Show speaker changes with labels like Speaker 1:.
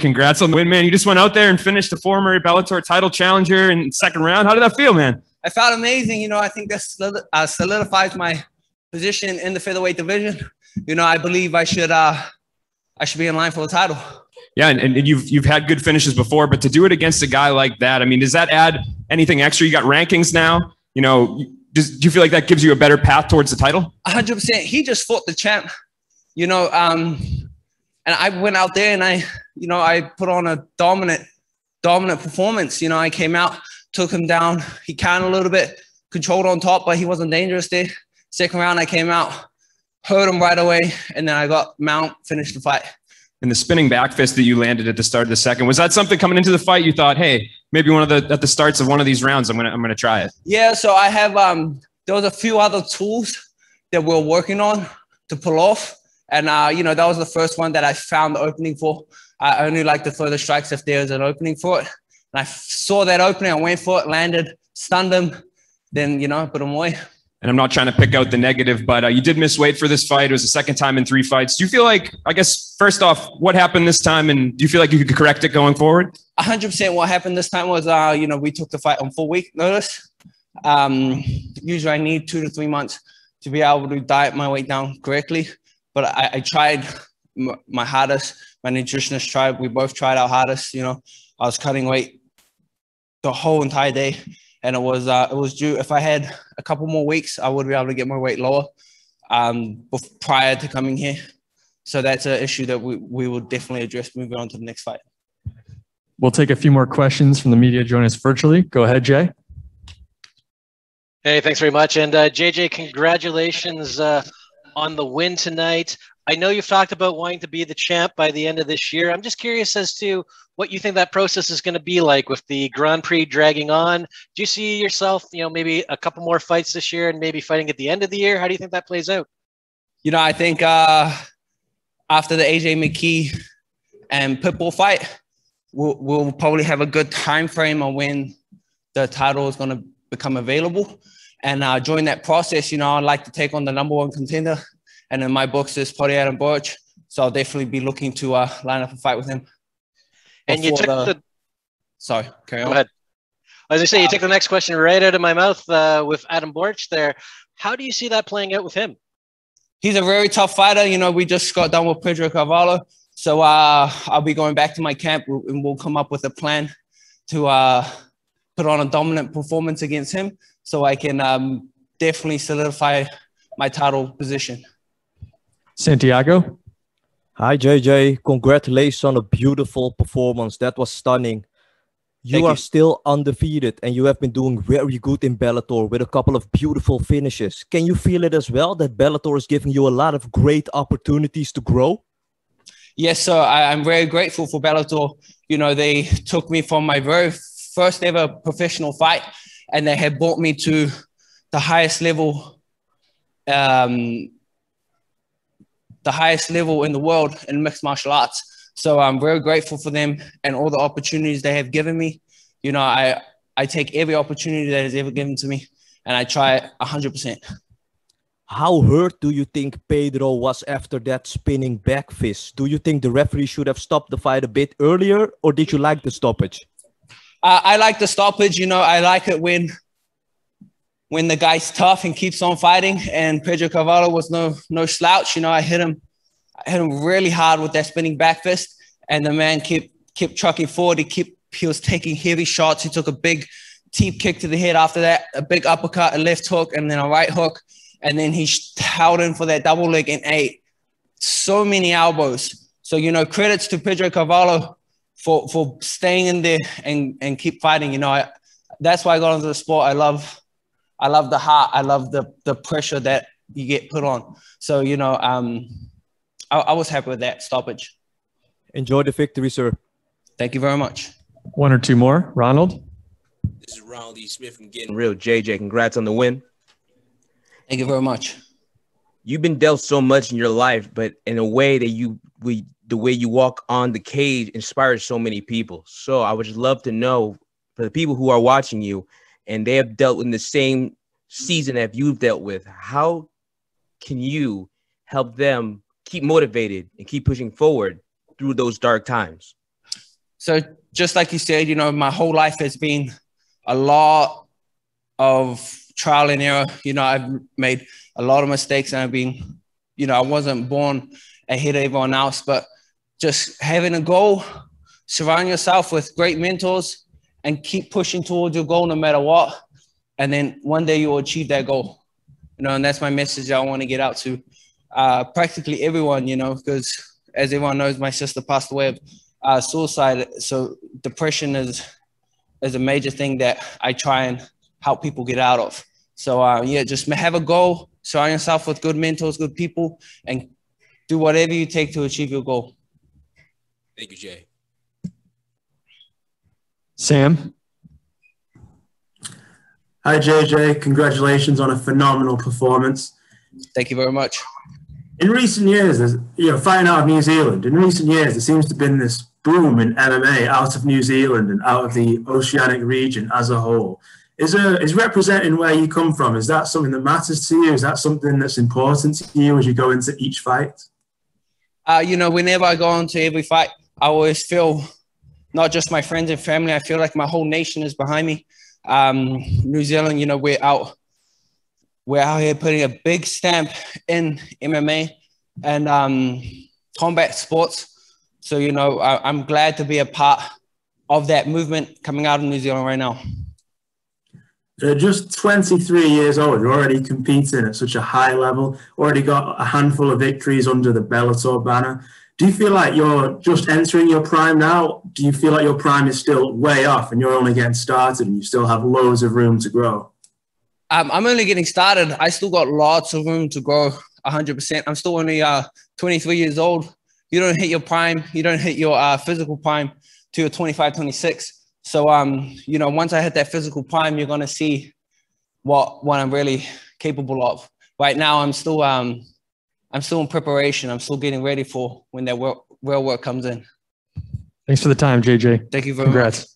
Speaker 1: congrats on the win, man. You just went out there and finished the former Bellator title challenger in the second round. How did that feel, man?
Speaker 2: I felt amazing. You know, I think that solidifies my position in the featherweight division. You know, I believe I should be in line for the title.
Speaker 1: Yeah, and you've had good finishes before, but to do it against a guy like that, I mean, does that add anything extra? You got rankings now. You know, do you feel like that gives you a better path towards the title?
Speaker 2: 100%. He just fought the champ. You know, and I went out there and I put on a dominant performance. You know, I came out, took him down. He counted a little bit, controlled on top, but he wasn't dangerous there. Second round, I came out, hurt him right away, and then I got mount, finished the fight.
Speaker 1: And the spinning back fist that you landed at the start of the second, was that something coming into the fight you thought, hey, maybe at the starts of one of these rounds, I'm gonna try it?
Speaker 2: Yeah, so I have there was a few other tools that we're working on to pull off. And, you know, that was the first one that I found the opening for. I only like to throw the strikes if there's an opening for it. And I saw that opening, I went for it, landed, stunned him, then, you know, put him away.
Speaker 1: And I'm not trying to pick out the negative, but you did miss weight for this fight. It was the second time in 3 fights. Do you feel like, I guess, first off, what happened this time? And do you feel like you could correct it going forward?
Speaker 2: 100% what happened this time was, you know, we took the fight on 4-week notice. Usually I need 2 to 3 months to be able to diet my weight down correctly. But I tried my hardest. My nutritionist tried. We both tried our hardest. You know, I was cutting weight the whole entire day. And it was due. If I had a couple more weeks, I would be able to get my weight lower prior to coming here. So that's an issue that we will definitely address moving on to the next fight.
Speaker 3: We'll take a few more questions from the media joining us virtually. Go ahead, Jay.
Speaker 4: Hey, thanks very much. And JJ, congratulations on the win tonight. I know you've talked about wanting to be the champ by the end of this year. I'm just curious as to what you think that process is going to be like with the Grand Prix dragging on. Do you see yourself, you know, maybe a couple more fights this year and maybe fighting at the end of the year? How do you think that plays out?
Speaker 2: You know, I think after the AJ McKee and Pitbull fight, we'll probably have a good time frame on when the title is going to become available. And during that process, you know, I'd like to take on the #1 contender. And in my books is Adam Birch. So I'll definitely be looking to line up a fight with him.
Speaker 4: And you took
Speaker 2: Sorry, carry on.
Speaker 4: Go ahead. As I say, you took the next question right out of my mouth with Adam Birch there. How do you see that playing out with him?
Speaker 2: He's a very tough fighter. You know, we just got done with Pedro Carvalho. So I'll be going back to my camp and we'll come up with a plan to put on a dominant performance against him so I can definitely solidify my title position.
Speaker 3: Santiago.
Speaker 5: Hi, JJ. Congratulations on a beautiful performance. That was stunning. You are still undefeated and you have been doing very good in Bellator with a couple of beautiful finishes. Can you feel it as well that Bellator is giving you a lot of great opportunities to grow?
Speaker 2: Yes, sir. I'm very grateful for Bellator. You know, they took me from my very first ever professional fight and they had brought me to the highest level in the world in mixed martial arts. So I'm very grateful for them and all the opportunities they have given me. You know, I take every opportunity that is ever given to me and I try 100%.
Speaker 5: How hurt do you think Pedro was after that spinning back fist? Do you think the referee should have stopped the fight a bit earlier or did you like the stoppage?
Speaker 2: I like the stoppage. You know, I like it when the guy's tough and keeps on fighting, and Pedro Carvalho was no slouch. You know, I hit him really hard with that spinning back fist, and the man kept trucking forward. He was taking heavy shots. He took a big teep kick to the head after that, a big uppercut, a left hook, and then a right hook, and then he held in for that double leg and ate so many elbows. So, you know, credits to Pedro Carvalho for staying in there and keep fighting. You know, that's why I got into the sport. I love the heart. I love the pressure that you get put on. So, you know, I was happy with that stoppage.
Speaker 5: Enjoy the victory, sir.
Speaker 2: Thank you very much.
Speaker 3: One or two more. Ronald?
Speaker 6: This is Ronald E. Smith from Getting Real. JJ, congrats on the win.
Speaker 2: Thank you very much.
Speaker 6: You've been dealt so much in your life, but in a way that the way you walk on the cage inspires so many people. So I would just love to know, for the people who are watching you and they have dealt in the same season that you've dealt with, how can you help them keep motivated and keep pushing forward through those dark times?
Speaker 2: So just like you said, you know, my whole life has been a lot of trial and error. You know, I've made a lot of mistakes, and I've been, you know, I wasn't born ahead of everyone else, but just having a goal, surround yourself with great mentors, and keep pushing towards your goal no matter what. And then one day you will achieve that goal. You know, and that's my message I want to get out to practically everyone, you know, because as everyone knows, my sister passed away of suicide. So depression is a major thing that I try and help people get out of. So yeah, just have a goal, surround yourself with good mentors, good people, and do whatever you take to achieve your goal.
Speaker 6: Thank you, Jay.
Speaker 3: Sam?
Speaker 7: Hi, JJ. Congratulations on a phenomenal performance.
Speaker 2: Thank you very much.
Speaker 7: In recent years, fighting out of New Zealand, in recent years, there seems to have been this boom in MMA out of New Zealand and out of the oceanic region as a whole. Is representing where you come from, is that something that matters to you? Is that something that's important to you as you go into each fight?
Speaker 2: You know, whenever I go into every fight, I always feel not just my friends and family, I feel like my whole nation is behind me. New Zealand, you know, we're out here putting a big stamp in MMA and combat sports. So, you know, I'm glad to be a part of that movement coming out of New Zealand right now.
Speaker 7: Just 23 years old, you're already competing at such a high level, already got a handful of victories under the Bellator banner. Do you feel like you're just entering your prime now? Do you feel like your prime is still way off and you're only getting started and you still have loads of room to grow?
Speaker 2: I'm only getting started. I still got lots of room to grow 100%. I'm still only 23 years old. You don't hit your prime. You don't hit your physical prime till you're 25, 26. So, you know, once I hit that physical prime, you're going to see what I'm really capable of. Right now, I'm still in preparation. I'm still getting ready for when that real work comes in.
Speaker 3: Thanks for the time, JJ.
Speaker 2: Thank you very much.
Speaker 3: Congrats.